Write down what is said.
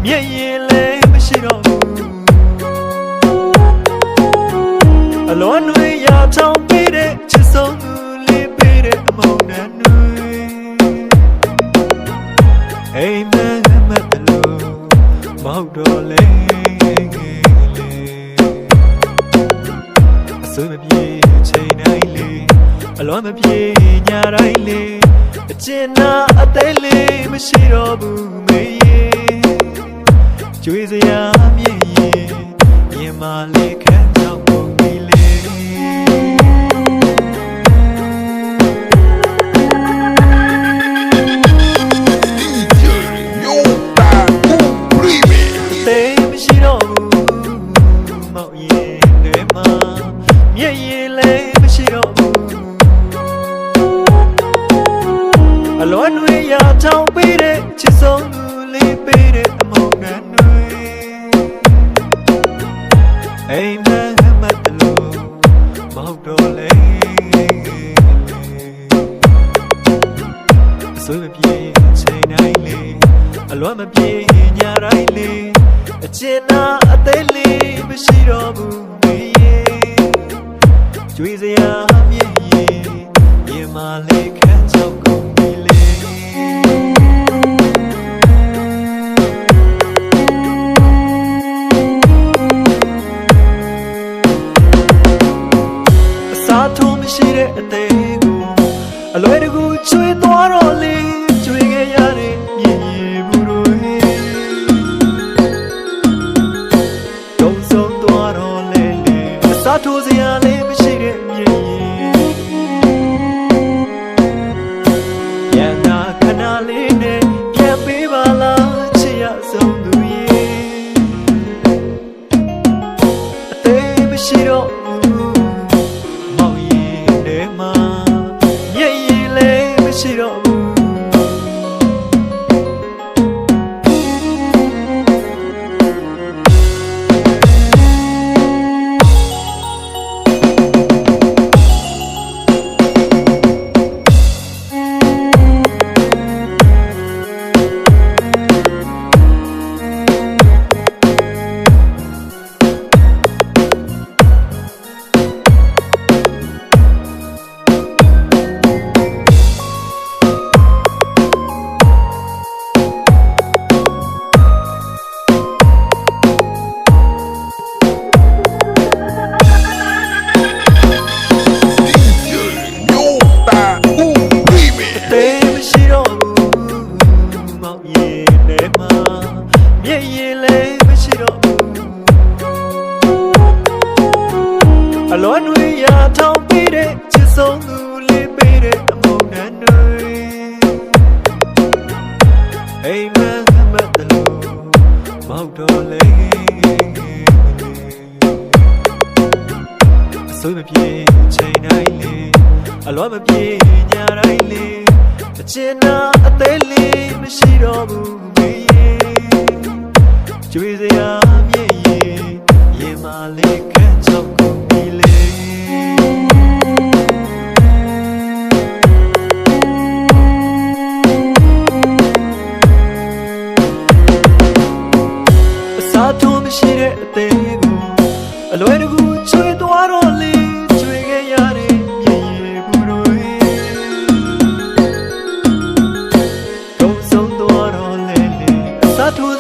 မြက်ရင်လည်းမရှိတော့ဘူးအလွန်တွေရထောင်ပေးတဲ့ချစ်ဆုံးသူလေးပေးတဲ့အမောင်နှံတွေအိမ်မက်မက်လို့မဟုတ်တော့လေအစိုးမပြေချိန်တိုင်းလေအလွန်မပြေညတိုင်းလေအကျဉ်းနာအသေးလေးမရှိတော့ဘူးမေးကျွေးစရာမြည်ရင်မလေးခန်းကြောက်ပုံကြီးလေတေးမရှိတော့ဘူးမောက်ရင်တွေမှာမြည်ရင်လည်းမရှိတော့ဘူးအလွန်တွေရထောင်ပေးတဲ့ချစ်ဆုံးသူလေးပေးတဲ့အမောင်နှံတွေအိမ်မက်မက်လို့မဟုတ်တော့လေအစိုးမပြေချိန်တိုင်းလေအလွန်မပြေညတိုင်းလေအကျဉ်းနာအသေးလေးမရှိတော့ဘူးမေးကျွေးစရာမြည်ရင်မလေးခန်းချောက်ကုန်ပြီလေရှိတဲ့အသေးကိုအလွယ်တကူချွေသွားတော့လေကျွေးခဲ့ရတဲ့မြည်ရည်ဘူးတွေတုံးဆုံးသွားတော့လေအစားထိုးစရာလေးမရှိတဲ့မြည်ရည်ရန်နာခဏလေးနဲ့ပြန်ပေးပါလားချစ်ရဆုံးသူရဲ့အသေးမရှိတော့ရှိတော့ဘူးအလွန်တွေရထောင်ပေးတဲ့ချစ်ဆုံးသူလေးပေးတဲ့အမောင်နှံတွေအိမ်မက်မက်လို့မဟုတ်တော့လေအစိုးမပြေချိန်တိုင်းလေအလွန်မပြေညတိုင်းလေအကျဉ်းနာအသေးလေးမရှိတော့ဘူးမေးကျွေးစရာမြည်ရင်မလေးခန်းချောက်ကုန်ပြီလေအစားထိုးမရှိတဲ့အသေးကိုအလွယ်တကူချွေသွားတော့လေချွေခဲ့ရတဲ့မြည်ရည်ဘူးတွေတုံးဆုံးသွားတော့လေအစားထိုး